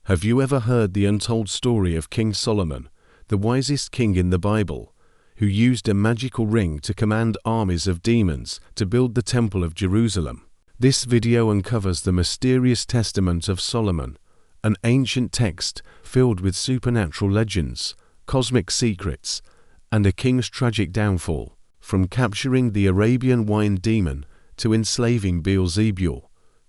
Have you ever heard the untold story of King Solomon, the wisest king in the Bible, who used a magical ring to command armies of demons to build the Temple of Jerusalem? This video uncovers the mysterious testament of Solomon, an ancient text filled with supernatural legends, cosmic secrets, and a king's tragic downfall, from capturing the Arabian wine demon to enslaving Beelzebul,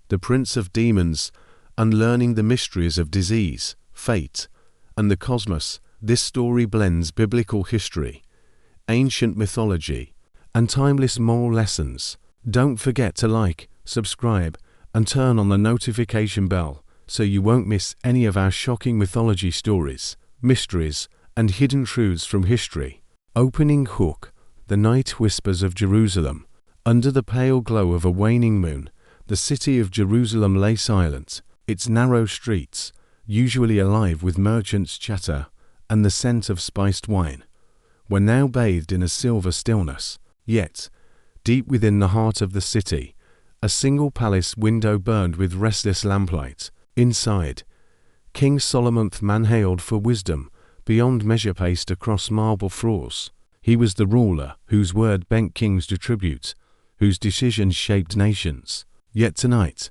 the prince of demons, and learning the mysteries of disease, fate, and the cosmos. This story blends biblical history, ancient mythology, and timeless moral lessons. Don't forget to like, subscribe, and turn on the notification bell so you won't miss any of our shocking mythology stories, mysteries, and hidden truths from history. Opening hook: The night whispers of Jerusalem. Under the pale glow of a waning moon, the city of Jerusalem lay silent, its narrow streets, usually alive with merchants' chatter and the scent of spiced wine, were now bathed in a silver stillness. Yet, deep within the heart of the city, a single palace window burned with restless lamplight. Inside, King Solomon, man hailed for wisdom beyond measure, paced across marble floors. He was the ruler whose word bent kings to tribute, whose decisions shaped nations. Yet tonight,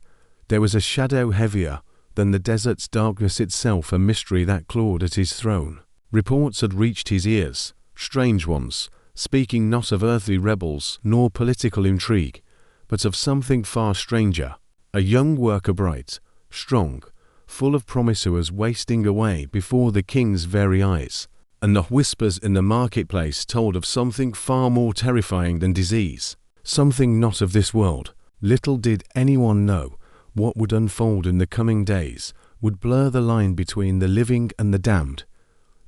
there was a shadow heavier than the desert's darkness itself, a mystery that clawed at his throne. Reports had reached his ears, strange ones, speaking not of earthly rebels nor political intrigue, but of something far stranger. A young worker, bright, strong, full of promise, who was wasting away before the king's very eyes. And the whispers in the marketplace told of something far more terrifying than disease, something not of this world. Little did anyone know what would unfold in the coming days would blur the line between the living and the damned,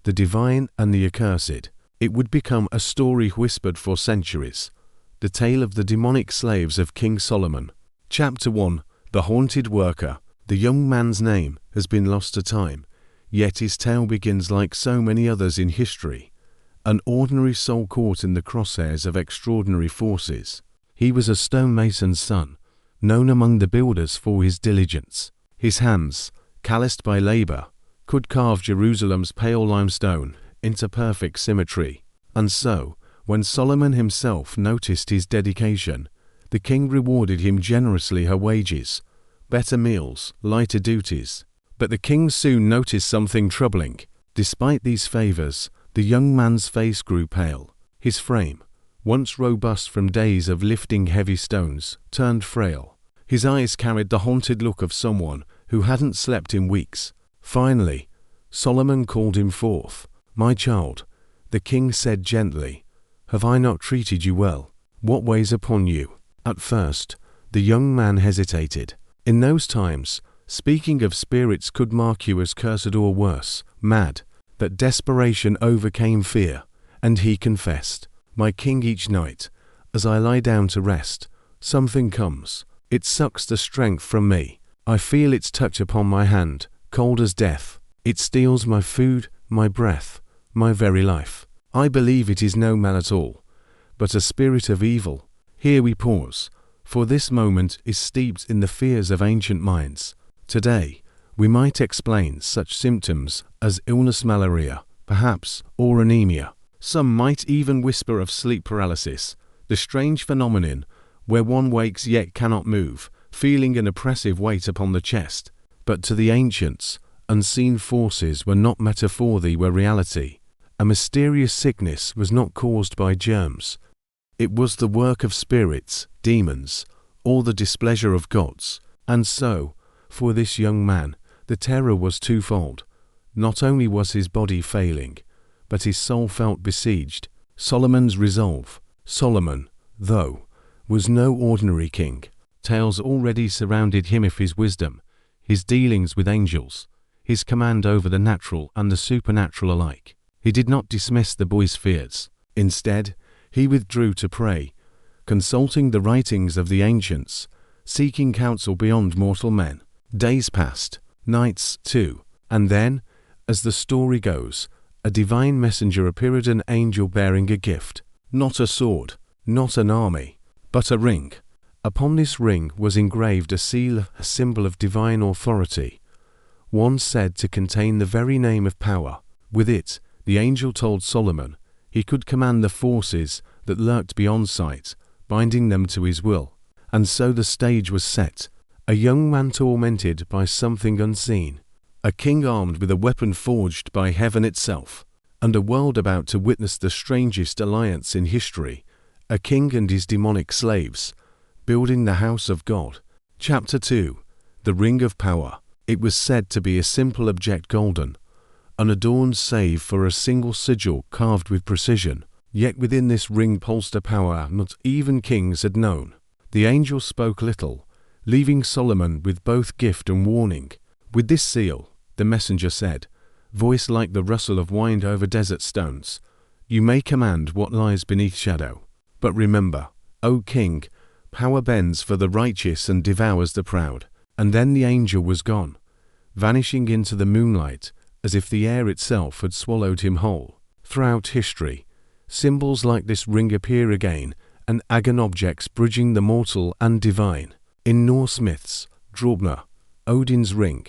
the divine and the accursed. It would become a story whispered for centuries, the tale of the demonic slaves of King Solomon. Chapter 1: The Haunted Worker. The young man's name has been lost to time, yet his tale begins like so many others in history, an ordinary soul caught in the crosshairs of extraordinary forces. He was a stonemason's son, known among the builders for his diligence. His hands, calloused by labor, could carve Jerusalem's pale limestone into perfect symmetry. And so, when Solomon himself noticed his dedication, the king rewarded him generously her wages, better meals, lighter duties. But the king soon noticed something troubling. Despite these favors, the young man's face grew pale. His frame, once robust from days of lifting heavy stones, turned frail. His eyes carried the haunted look of someone who hadn't slept in weeks. Finally, Solomon called him forth. "My child," the king said gently, "have I not treated you well? What weighs upon you?" At first, the young man hesitated. In those times, speaking of spirits could mark you as cursed or worse, mad. But desperation overcame fear, and he confessed, "My king, each night, as I lie down to rest, something comes. It sucks the strength from me. I feel its touch upon my hand, cold as death. It steals my food, my breath, my very life. I believe it is no man at all, but a spirit of evil." Here we pause, for this moment is steeped in the fears of ancient minds. Today, we might explain such symptoms as illness, malaria, perhaps, or anemia. Some might even whisper of sleep paralysis, the strange phenomenon where one wakes yet cannot move, feeling an oppressive weight upon the chest. But to the ancients, unseen forces were not metaphor, they were reality. A mysterious sickness was not caused by germs. It was the work of spirits, demons, or the displeasure of gods. And so, for this young man, the terror was twofold. Not only was his body failing, but his soul felt besieged. Solomon's resolve. Solomon, though, was no ordinary king. Tales already surrounded him of his wisdom, his dealings with angels, his command over the natural and the supernatural alike. He did not dismiss the boy's fears. Instead, he withdrew to pray, consulting the writings of the ancients, seeking counsel beyond mortal men. Days passed, nights too, and then, as the story goes, a divine messenger appeared, an angel bearing a gift. Not a sword, not an army, but a ring. Upon this ring was engraved a seal, a symbol of divine authority. one said to contain the very name of power. With it, the angel told Solomon he could command the forces that lurked beyond sight, binding them to his will. And so the stage was set. A young man tormented by something unseen, a king armed with a weapon forged by heaven itself, and a world about to witness the strangest alliance in history, a king and his demonic slaves, building the house of God. Chapter 2. The Ring of Power. It was said to be a simple object, golden, unadorned save for a single sigil carved with precision. Yet within this ring pulsed a power not even kings had known. The angel spoke little, leaving Solomon with both gift and warning. With this seal, the messenger said, voice like the rustle of wind over desert stones, you may command what lies beneath shadow. But remember, O king, power bends for the righteous and devours the proud. And then the angel was gone, vanishing into the moonlight, as if the air itself had swallowed him whole. Throughout history, symbols like this ring appear again, and agon objects bridging the mortal and divine. In Norse myths, Draupner, Odin's ring,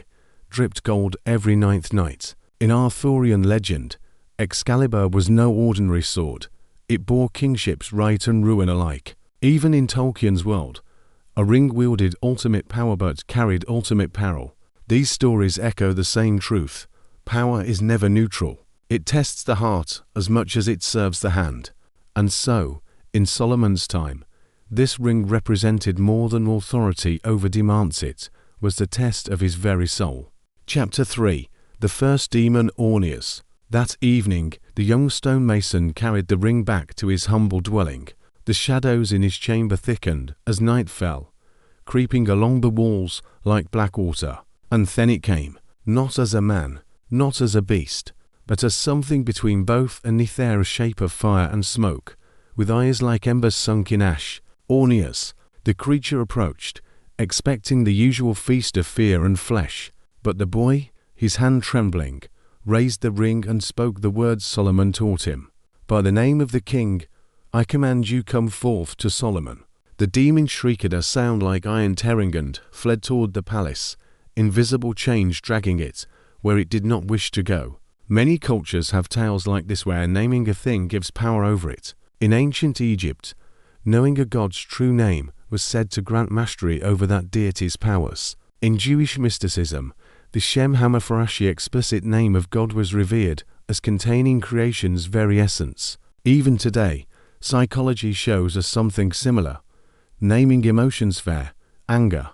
dripped gold every ninth night. In Arthurian legend, Excalibur was no ordinary sword. It bore kingship's right and ruin alike. Even in Tolkien's world, a ring wielded ultimate power but carried ultimate peril. These stories echo the same truth. Power is never neutral. It tests the heart as much as it serves the hand. And so, in Solomon's time, this ring represented more than authority over demands. It was the test of his very soul. Chapter 3. The First Demon, Orneus. That evening, the young stonemason carried the ring back to his humble dwelling. The shadows in his chamber thickened as night fell, creeping along the walls like black water. And then it came, not as a man, not as a beast, but as something between both, a nether shape of fire and smoke, with eyes like embers sunk in ash. Orneus, the creature approached, expecting the usual feast of fear and flesh. But the boy, his hand trembling, raised the ring and spoke the words Solomon taught him. By the name of the king, I command you, come forth to Solomon. The demon shrieked a sound like iron tearing and fled toward the palace, invisible chains dragging it where it did not wish to go. Many cultures have tales like this where naming a thing gives power over it. In ancient Egypt, knowing a god's true name was said to grant mastery over that deity's powers. In Jewish mysticism, the Shem Hamaphorashi explicit name of God was revered as containing creation's very essence. Even today, psychology shows us something similar. Naming emotions fair, anger,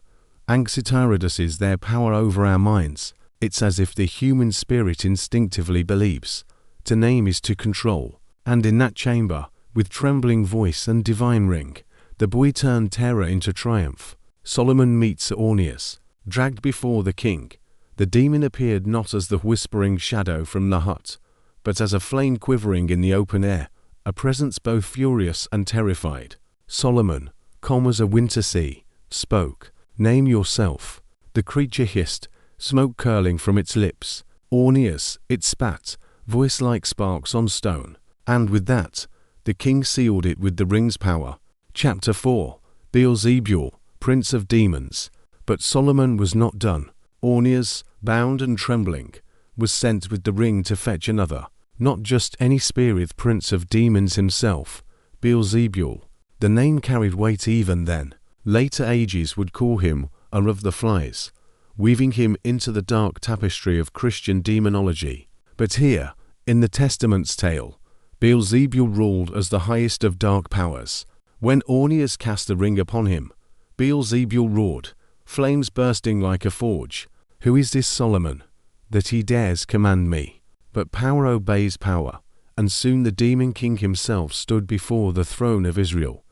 anxiety reduces their power over our minds. It's as if the human spirit instinctively believes. To name is to control. And in that chamber, with trembling voice and divine ring, the boy turned terror into triumph. Solomon meets Orneus. Dragged before the king, the demon appeared not as the whispering shadow from the hut, but as a flame quivering in the open air, a presence both furious and terrified. Solomon, calm as a winter sea, spoke, name yourself. The creature hissed, smoke curling from its lips. Orneus, it spat, voice like sparks on stone. And with that, the king sealed it with the ring's power. Chapter 4. Beelzebul, Prince of Demons. But Solomon was not done. Orneus, bound and trembling, was sent with the ring to fetch another. Not just any spirit, prince of demons himself, Beelzebul. The name carried weight even then. Later ages would call him of the Flies, weaving him into the dark tapestry of Christian demonology. But here, in the Testament's tale, Beelzebul ruled as the highest of dark powers. When Orneus cast the ring upon him, Beelzebul roared, flames bursting like a forge. Who is this Solomon, that he dares command me? But power obeys power, and soon the demon king himself stood before the throne of Israel,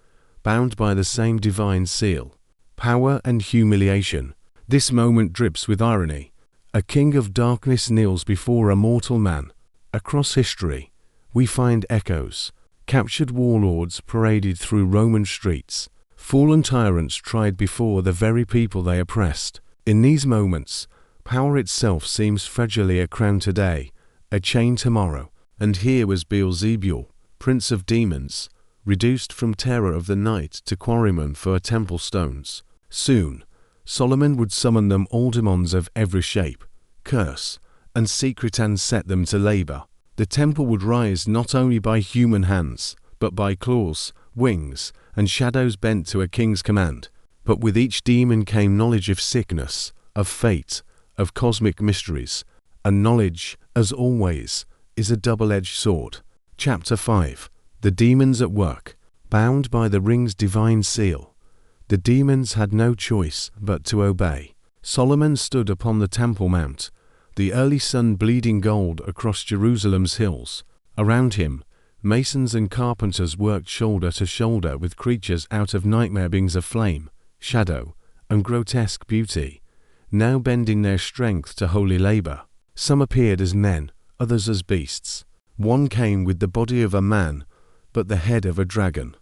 bound by the same divine seal. Power and humiliation. This moment drips with irony. A king of darkness kneels before a mortal man. Across history, we find echoes. Captured warlords paraded through Roman streets. Fallen tyrants tried before the very people they oppressed. In these moments, power itself seems fragilely a crown today, a chain tomorrow. And here was Beelzebul, prince of demons, reduced from terror of the night to quarryman for temple stones. Soon, Solomon would summon them all demons of every shape, curse, and secret and set them to labor. The temple would rise not only by human hands, but by claws, wings, and shadows bent to a king's command. But with each demon came knowledge of sickness, of fate, of cosmic mysteries, and knowledge, as always, is a double-edged sword. Chapter 5. The Demons at Work. Bound by the ring's divine seal, the demons had no choice but to obey. Solomon stood upon the Temple Mount, the early sun bleeding gold across Jerusalem's hills. Around him, masons and carpenters worked shoulder to shoulder with creatures out of nightmare beings of flame, shadow, and grotesque beauty, now bending their strength to holy labor. Some appeared as men, others as beasts. One came with the body of a man, but the head of a dragon.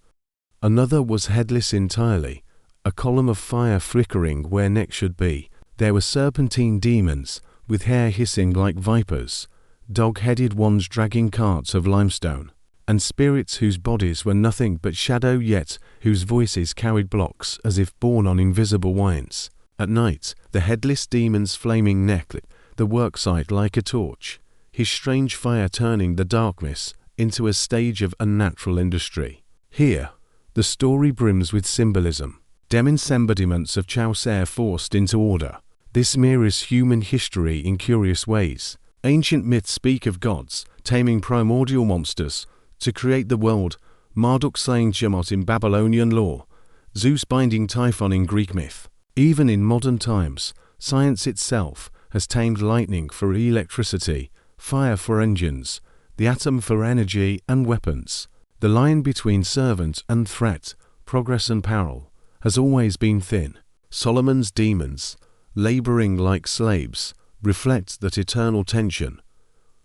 Another was headless entirely, a column of fire flickering where neck should be. There were serpentine demons, with hair hissing like vipers, dog-headed ones dragging carts of limestone, and spirits whose bodies were nothing but shadow, yet whose voices carried blocks as if borne on invisible wines. At night, the headless demon's flaming neck lit the worksite like a torch, his strange fire turning the darkness into a stage of unnatural industry. Here, the story brims with symbolism. Demons, embodiments of Chaucer forced into order. This mirrors human history in curious ways. Ancient myths speak of gods taming primordial monsters to create the world, Marduk slaying Tiamat in Babylonian lore, Zeus binding Typhon in Greek myth. Even in modern times, science itself has tamed lightning for electricity, fire for engines, the atom for energy and weapons. The line between servant and threat, progress and peril, has always been thin. Solomon's demons, laboring like slaves, reflect that eternal tension.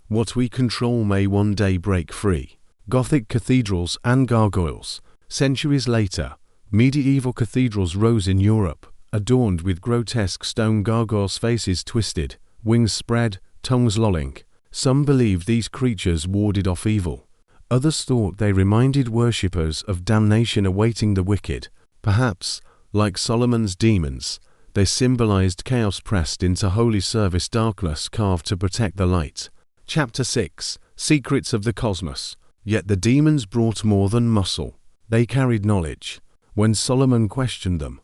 What we control may one day break free. Gothic cathedrals and gargoyles. Centuries later, medieval cathedrals rose in Europe, adorned with grotesque stone gargoyles, faces twisted, wings spread, tongues lolling. Some believed these creatures warded off evil. Others thought they reminded worshippers of damnation awaiting the wicked. Perhaps, like Solomon's demons, they symbolized chaos pressed into holy service, darkness carved to protect the light. Chapter 6. Secrets of the Cosmos. Yet the demons brought more than muscle. They carried knowledge. When Solomon questioned them,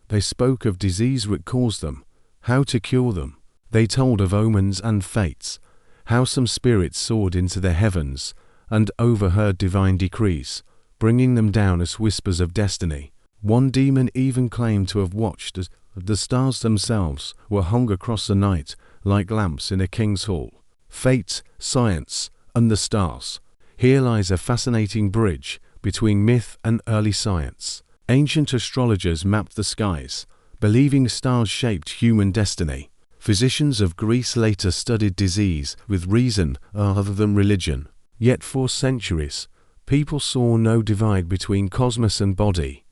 they spoke of disease that caused them, how to cure them. They told of omens and fates, how some spirits soared into the heavens and overheard divine decrees, bringing them down as whispers of destiny. One demon even claimed to have watched as the stars themselves were hung across the night like lamps in a king's hall. Fate, science, and the stars. Here lies a fascinating bridge between myth and early science. Ancient astrologers mapped the skies, believing stars shaped human destiny. Physicians of Greece later studied disease with reason rather than religion. Yet for centuries, people saw no divide between cosmos and body,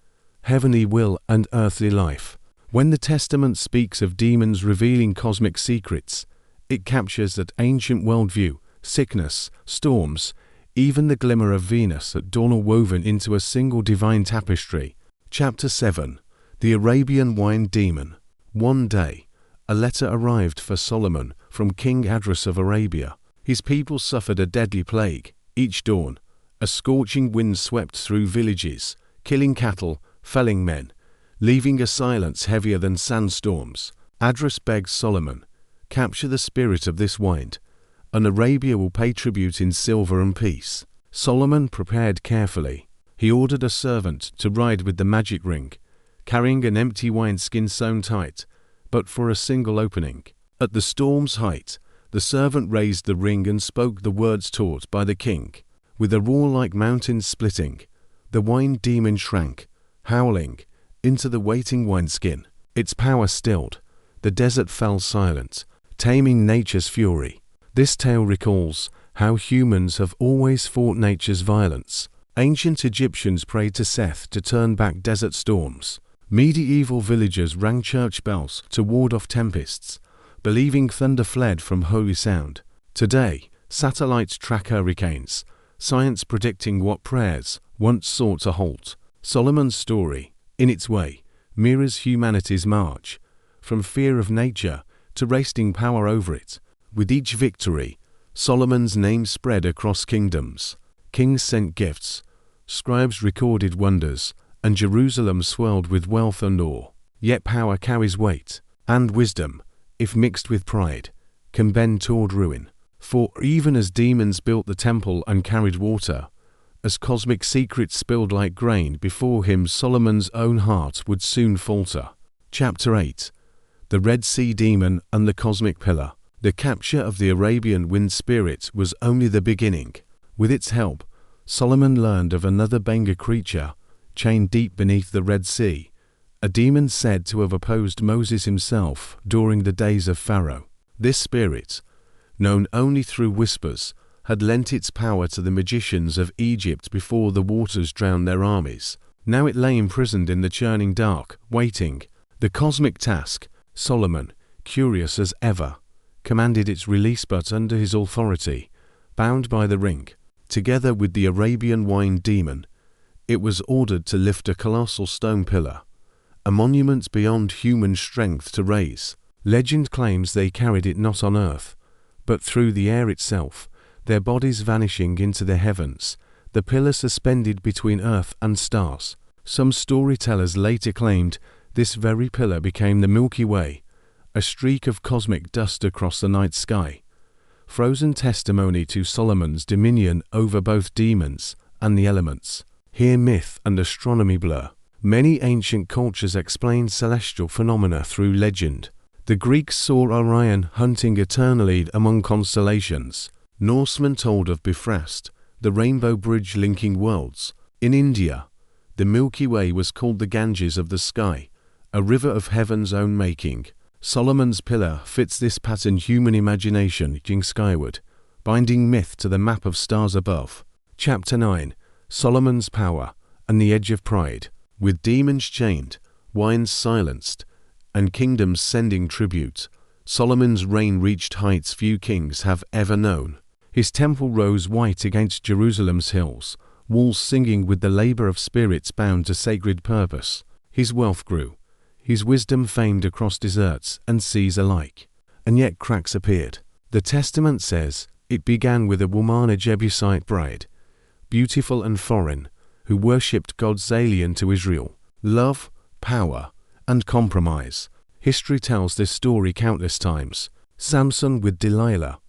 heavenly will and earthly life. When the Testament speaks of demons revealing cosmic secrets, it captures that ancient worldview, sickness, storms, even the glimmer of Venus at dawn are woven into a single divine tapestry. Chapter 7. The Arabian Wine Demon. One day, a letter arrived for Solomon from King Idris of Arabia. His people suffered a deadly plague. Each dawn, a scorching wind swept through villages, killing cattle, felling men, leaving a silence heavier than sandstorms. Idris begged Solomon, "Capture the spirit of this wine, and Arabia will pay tribute in silver and peace." Solomon prepared carefully. He ordered a servant to ride with the magic ring, carrying an empty wineskin sewn tight, but for a single opening. At the storm's height, the servant raised the ring and spoke the words taught by the king. With a roar like mountains splitting, the wine demon shrank, howling, into the waiting wineskin. Its power stilled. The desert fell silent, taming nature's fury. This tale recalls how humans have always fought nature's violence. Ancient Egyptians prayed to Seth to turn back desert storms. Medieval villagers rang church bells to ward off tempests, believing thunder fled from holy sound. Today, satellites track hurricanes, science predicting what prayers once sought to halt. Solomon's story, in its way, mirrors humanity's march, from fear of nature to wresting power over it. With each victory, Solomon's name spread across kingdoms. Kings sent gifts, scribes recorded wonders, and Jerusalem swelled with wealth and awe. Yet power carries weight, and wisdom, if mixed with pride, can bend toward ruin. For even as demons built the temple and carried water, as cosmic secrets spilled like grain before him, Solomon's own heart would soon falter. Chapter 8. The Red Sea Demon and the Cosmic Pillar. The capture of the Arabian wind spirit was only the beginning. With its help, Solomon learned of another Benga creature, chained deep beneath the Red Sea, a demon said to have opposed Moses himself during the days of Pharaoh. This spirit, known only through whispers, had lent its power to the magicians of Egypt before the waters drowned their armies. Now it lay imprisoned in the churning dark, waiting. The cosmic task, Solomon, curious as ever, commanded its release, but under his authority, bound by the ring, together with the Arabian wine demon, it was ordered to lift a colossal stone pillar, a monument beyond human strength to raise. Legend claims they carried it not on earth, but through the air itself, their bodies vanishing into the heavens, the pillar suspended between earth and stars. Some storytellers later claimed this very pillar became the Milky Way, a streak of cosmic dust across the night sky, frozen testimony to Solomon's dominion over both demons and the elements. Here myth and astronomy blur. Many ancient cultures explained celestial phenomena through legend. The Greeks saw Orion hunting eternally among constellations. Norsemen told of Bifrost, the rainbow bridge linking worlds. In India, the Milky Way was called the Ganges of the sky, a river of heaven's own making. Solomon's pillar fits this pattern, human imagination reaching skyward, binding myth to the map of stars above. Chapter 9. Solomon's power and the edge of pride. With demons chained, wines silenced, and kingdoms sending tribute, Solomon's reign reached heights few kings have ever known. His temple rose white against Jerusalem's hills, walls singing with the labor of spirits bound to sacred purpose. His wealth grew, his wisdom famed across deserts and seas alike. And yet cracks appeared. The Testament says it began with a woman, a Jebusite bride, beautiful and foreign, who worshipped gods alien to Israel. Love, power, and compromise. History tells this story countless times. Samson with Delilah.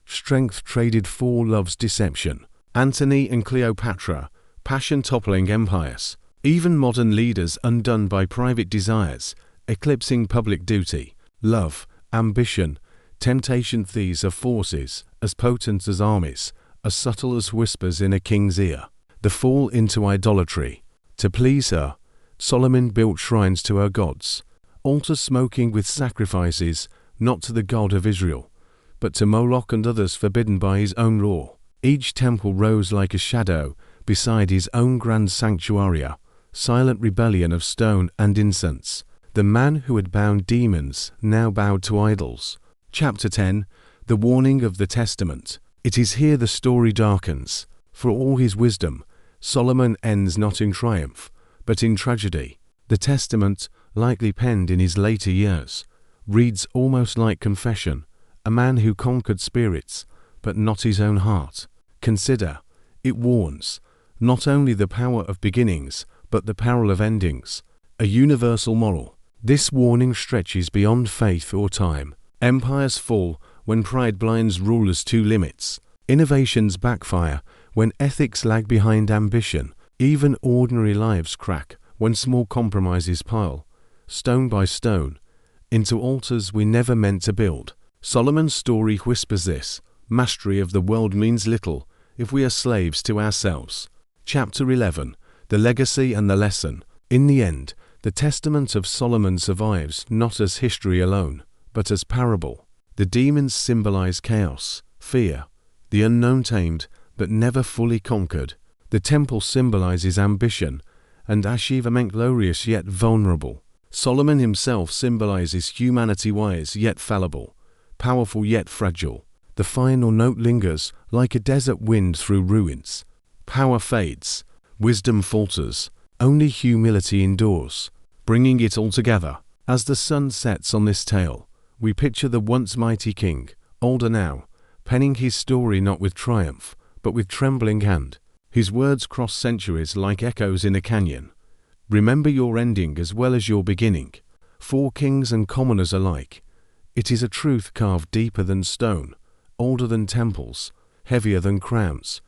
Strength traded for love's deception. Antony and Cleopatra, passion toppling empires. Even modern leaders undone by private desires, eclipsing public duty. Love, ambition, temptation, these are forces, as potent as armies, as subtle as whispers in a king's ear. The fall into idolatry. To please her, Solomon built shrines to her gods, altars smoking with sacrifices, not to the God of Israel, but to Moloch and others forbidden by his own law. Each temple rose like a shadow beside his own grand sanctuary, silent rebellion of stone and incense. The man who had bound demons now bowed to idols. Chapter 10. The warning of the Testament. It is here the story darkens. For all his wisdom, Solomon ends not in triumph, but in tragedy. The Testament, likely penned in his later years, reads almost like confession, a man who conquered spirits, but not his own heart. Consider, it warns, not only the power of beginnings, but the peril of endings, a universal moral. This warning stretches beyond faith or time. Empires fall when pride blinds rulers to limits. Innovations backfire when ethics lag behind ambition. Even ordinary lives crack when small compromises pile, stone by stone, into altars we never meant to build. Solomon's story whispers this: mastery of the world means little if we are slaves to ourselves. Chapter 11. The legacy and the lesson. In the end, the testament of Solomon survives not as history alone, but as parable. The demons symbolize chaos, fear, the unknown tamed, but never fully conquered. The temple symbolizes ambition, and Ashiva meant glorious yet vulnerable. Solomon himself symbolizes humanity wise yet fallible, powerful yet fragile. The final note lingers like a desert wind through ruins. Power fades, wisdom falters, only humility endures, bringing it all together. As the sun sets on this tale, we picture the once mighty king, older now, penning his story not with triumph, but with trembling hand. His words cross centuries like echoes in a canyon. Remember your ending as well as your beginning, for kings and commoners alike. It is a truth carved deeper than stone, older than temples, heavier than crowns,